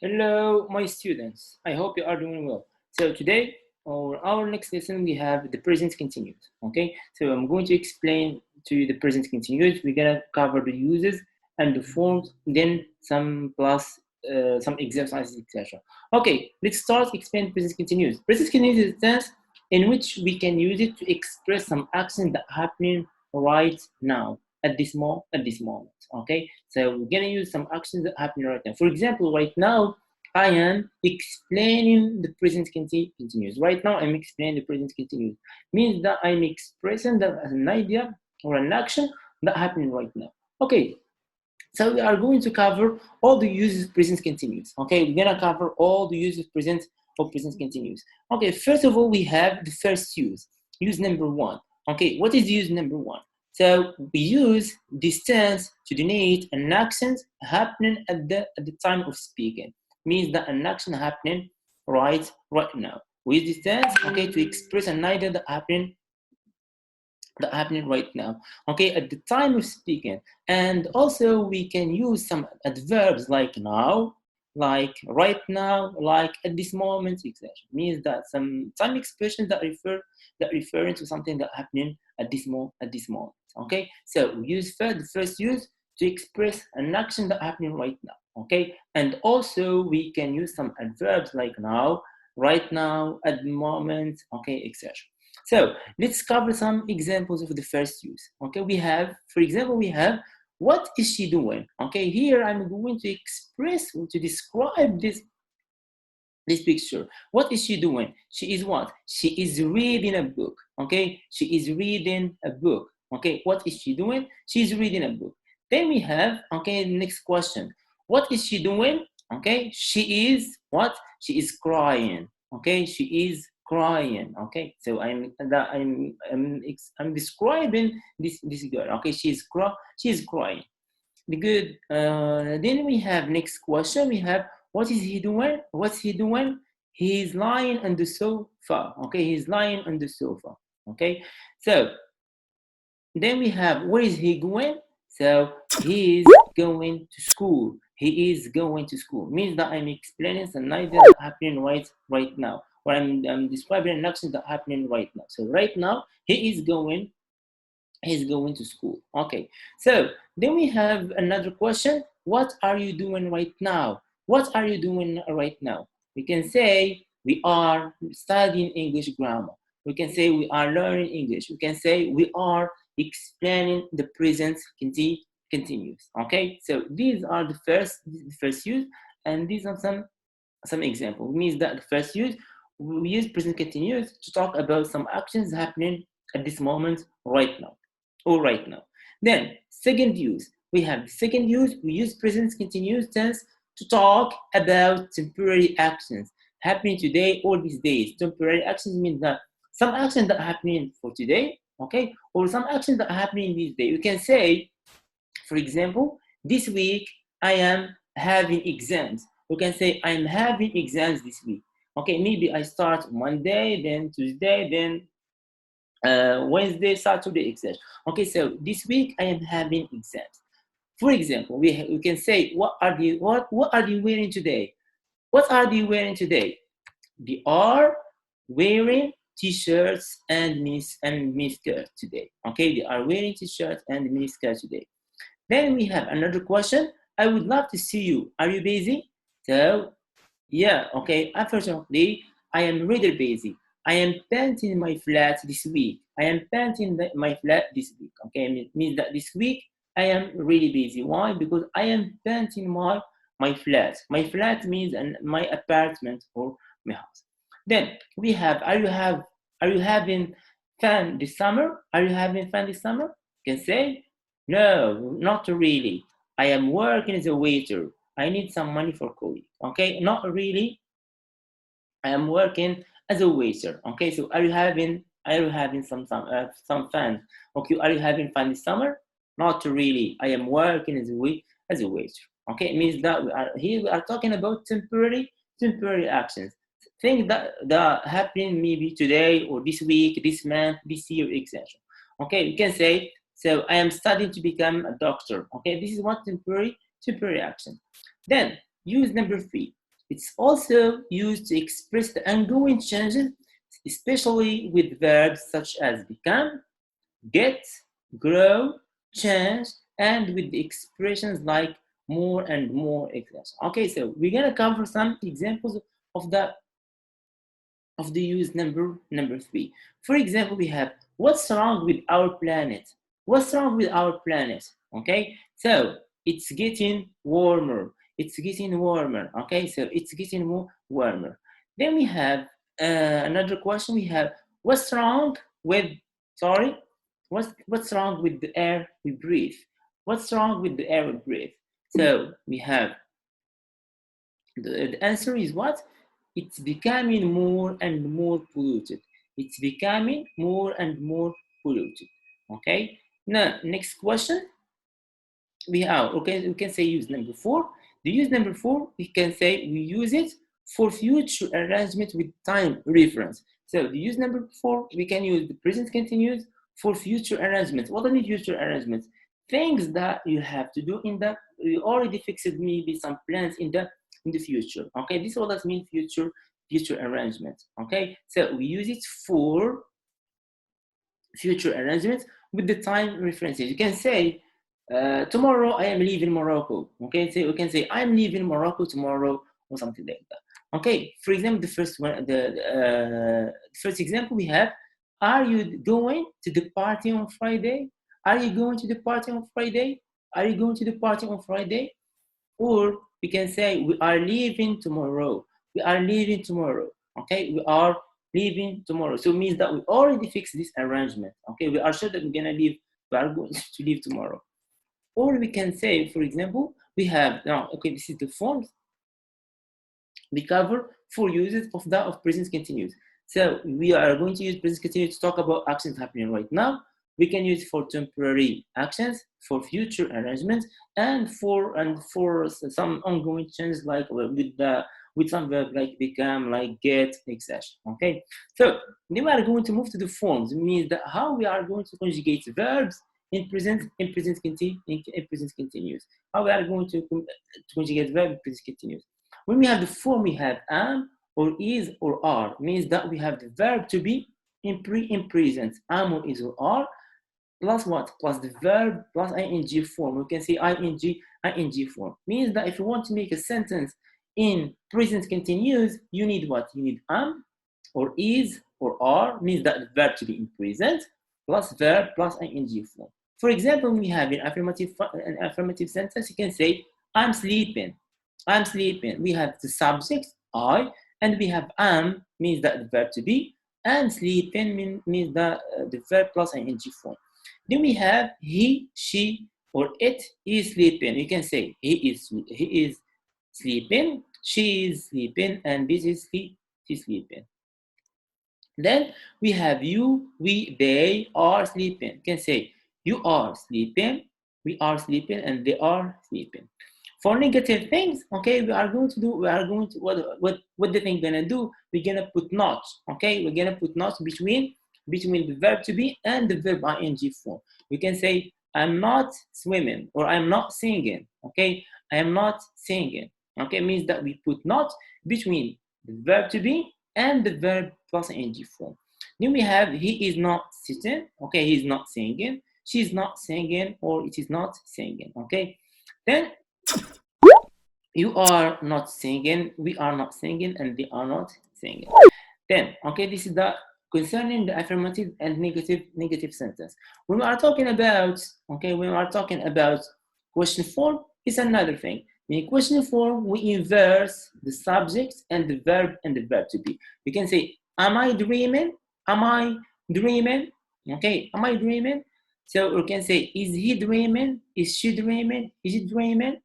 Hello, my students. I hope you are doing well. So today, or our next lesson, we have the present continuous. Okay, so I'm going to explain to you the present continuous. We're gonna cover the uses and the forms, then some exercises, etc. Okay, let's start explain present continuous. Present continuous is a tense in which we can use it to express some action that happening right now at this moment. Okay, so we're gonna use some actions that happen right now. For example, right now I am explaining the present continuous. Right now I'm explaining the present continuous. Means that I'm expressing that as an idea or an action that happening right now. Okay, so we are going to cover all the uses of present continuous. Okay, we're gonna cover all the uses of present continuous. Okay, first of all, we have the first use, use number one. Okay, what is use number one? So we use this tense to denote an action happening at the time of speaking. Means that an action happening right now. We use this tense, okay, to express an idea that happening right now, okay, at the time of speaking. And also we can use some adverbs like now, like right now, like at this moment, etc. Means that some time expressions that referring to something that happening at this moment. Okay, so we use the first use to express an action that happening right now. Okay, and also we can use some adverbs like now, right now, at the moment, okay, etc. So let's cover some examples of the first use. Okay, we have, for example, we have, what is she doing? Okay, here I'm going to express or to describe this picture. What is she doing? She is what? She is reading a book. Okay, she is reading a book. Okay, what is she doing? She is reading a book. Then we have, okay, next question. What is she doing? Okay, she is what? She is crying. Okay, she is crying. Okay, so I'm describing this girl. Okay, she is crying. The good. Then we have next question. We have, what is he doing? What's he doing? He's lying on the sofa. Okay, he's lying on the sofa. Okay, so then we have, where is he going? So he is going to school. He is going to school. Means that I'm explaining some idea that happening right now, or I'm describing an action that happening right now. So right now he's going to school. Okay, so then we have another question. What are you doing right now? What are you doing right now? We can say we are studying English grammar. We can say we are learning English. We can say we are explaining the present continuous. Okay, so these are the first use, and these are some example. It means that the first use, we use present continuous to talk about some actions happening at this moment right now. Or right now. Then second use, we have second use, we use present continuous tense to talk about temporary actions happening today or these days. Temporary actions mean that some actions that are happening for today, okay, or some actions that are happening these days. You can say, for example, this week I am having exams. We can say I'm having exams this week. Okay, maybe I start Monday, then Tuesday, then Wednesday, Saturday, etc. Okay, so this week I am having exams. For example, we can say, what are you wearing today? What are they wearing today? They are wearing t-shirts and miniskirts today. Okay, they are wearing t-shirts and miniskirts today. Then we have another question. I would love to see you. Are you busy? So yeah, okay. Unfortunately, I am really busy. I am painting my flat this week. I am painting my flat this week. Okay, it means that this week I am really busy. Why? Because I am painting my flat. My flat means my apartment or my house. Then we have, are you having fun this summer? Are you having fun this summer? You can say, no, not really. I am working as a waiter. I need some money for coffee. Okay, not really. I am working as a waiter. Okay, so are you having some fun? Okay, are you having fun this summer? Not really. I am working as a waiter. Okay, it means that we are talking about temporary actions. Things that happen maybe today or this week, this month, this year, etc. Okay, you can say, so I am studying to become a doctor. Okay, this is one temporary action. Then use number three. It's also used to express the ongoing changes, especially with verbs such as become, get, grow, change, and with the expressions like more and more, etc. Okay, so we're gonna cover some examples of the use number 3. For example, we have what's wrong with our planet? What's wrong with our planet? Okay, so it's getting warmer. It's getting warmer. Okay, so it's getting more warmer. Then we have another question. We have what's wrong with sorry, what's wrong with the air we breathe? What's wrong with the air we breathe? So we have the answer is what? It's becoming more and more polluted. It's becoming more and more polluted. Okay. Now, next question. We can say use number 4. The use number 4, we can say we use it for future arrangement with time reference. So the use number 4, we can use the present continuous for future arrangements. What are the future arrangements? Things that you have to do in the you already fixed maybe some plans in the future. Okay, this is what that means future arrangement. Okay, so we use it for future arrangements with the time references. You can say tomorrow I am leaving Morocco. Okay, so we can say I'm leaving Morocco tomorrow or something like that. Okay, for example, the first one, the first example we have: are you going to the party on Friday? Are you going to the party on Friday? Are you going to the party on Friday? Or we can say we are leaving tomorrow. We are leaving tomorrow. Okay, we are leaving tomorrow. So it means that we already fixed this arrangement. Okay, we are sure that we're gonna leave. We are going to leave tomorrow. Or we can say, for example, we have now. Okay, this is the forms we cover for uses of present continuous. So we are going to use present continuous to talk about actions happening right now. We can use it for temporary actions, for future arrangements, and for some ongoing changes like with some verb like become, like get, etc. Okay, so then we are going to move to the forms. It means that how we are going to conjugate verbs in present continuous. How we are going to conjugate verb in present continuous. When we have the form, we have am or is or are. It means that we have the verb to be in present, am or is or are, plus what? Plus the verb plus ing form. We can say ing form. Means that if you want to make a sentence in present continuous, you need what? You need am or is or are. Means that the verb to be in present plus verb plus ing form. For example, we have an affirmative sentence. You can say I'm sleeping. I'm sleeping. We have the subject I, and we have am, means that the verb to be, and sleeping means that the verb plus ing form. Then we have he, she, or it is sleeping. You can say he is sleeping, she is sleeping, and this is he's sleeping. Then we have you, we, they are sleeping. You can say you are sleeping, we are sleeping, and they are sleeping. For negative things, okay, we are going to what the thing gonna do? We're gonna put not, okay? We're gonna put not between the verb to be and the verb ing form. We can say I'm not swimming or I'm not singing, okay? I am not singing, okay? It means that we put not between the verb to be and the verb plus ing form. Then we have he is not sitting, okay? He's not singing, she's not singing, or it is not singing, okay? Then you are not singing, we are not singing, and they are not singing. Then, okay, this is the concerning the affirmative and negative sentence. When we are talking about, okay, when we are talking about question form, it's another thing. In question form, we inverse the subject and the verb to be. We can say, am I dreaming? Am I dreaming? Okay, am I dreaming? So we can say, is he dreaming? Is she dreaming? Is it dreaming?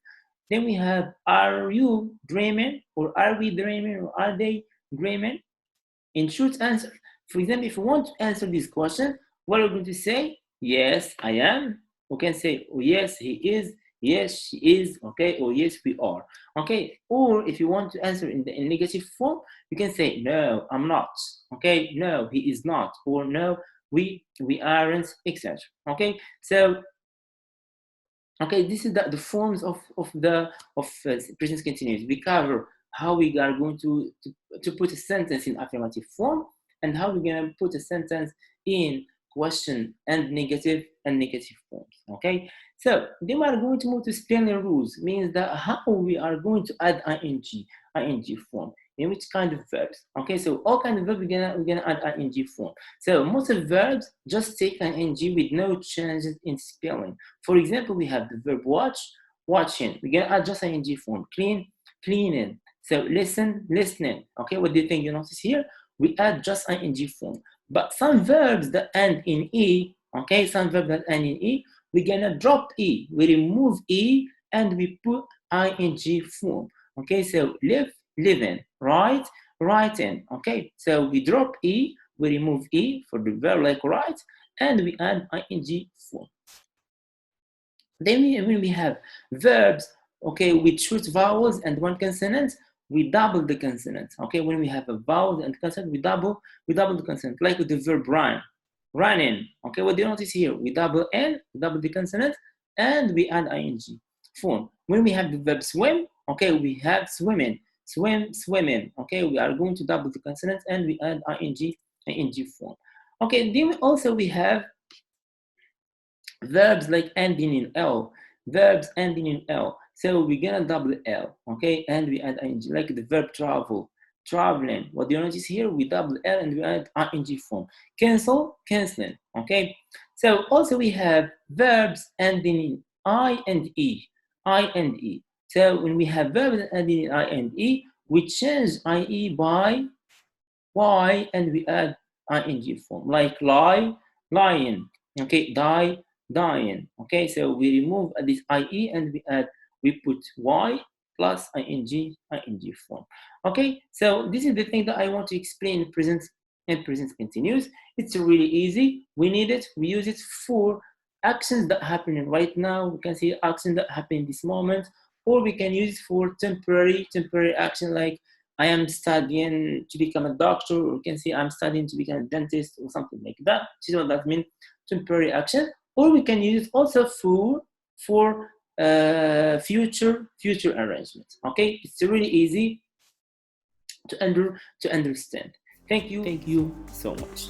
Then we have, are you dreaming? Or are we dreaming? Or are they dreaming? In short answer, for example, if you want to answer this question, what are we going to say? Yes, I am. We can say, oh, yes, he is. Yes, she is. Okay, or yes, we are. Okay, or if you want to answer in negative form, you can say, no, I'm not. Okay, no, he is not. Or no, we aren't, etc. Okay, so okay, this is the forms of present continuous. We cover how we are going to put a sentence in affirmative form, and how we're going to put a sentence in question and negative forms. Okay, so then we are going to move to spelling rules, means that how we are going to add ing form in which kind of verbs. Okay, so all kind of verbs we're gonna add ing form. So most of verbs just take ing with no changes in spelling. For example, we have the verb watch, watching. We're gonna add just ing form. Clean, cleaning. So listen, listening. Okay, what do you think? You notice here? We add just ing form. But some verbs that end in e, okay, some verbs that end in e, we're gonna drop e. We remove e and we put ing form. Okay, so live, living, write, writing. Okay, so we drop e, we remove e for the verb like write, and we add ing form. Then when we have verbs, okay, with short vowels and one consonant, we double the consonant. Okay, when we have a vowel and consonant, we double the consonant, like with the verb run, running. Okay, what do you notice here? We double n, we double the consonant, and we add ing form. When we have the verb swim, okay, we have swimming, swim, swimming. Okay, we are going to double the consonant and we add ing form. Okay, then also we have verbs like ending in L, verbs ending in L. So we're gonna double L, okay, and we add ing, like the verb travel, traveling. What do you notice here? We double L and we add ing form. Cancel, canceling, okay. So also we have verbs ending in I and E, I and E. So when we have verbs ending in I and E, we change IE by Y and we add ing form, like lie, lying, okay, die, dying. Okay, so we remove this IE and we put Y plus ing form. Okay, so this is the thing that I want to explain in present and present continuous. It's really easy. We need it. We use it for actions that happen right now. We can see actions that happen in this moment, or we can use it for temporary action, like I am studying to become a doctor, or you can say I'm studying to become a dentist or something like that. This is what that means, temporary action. Or we can use it also for future arrangements. Okay, it's really easy to understand. Thank you so much.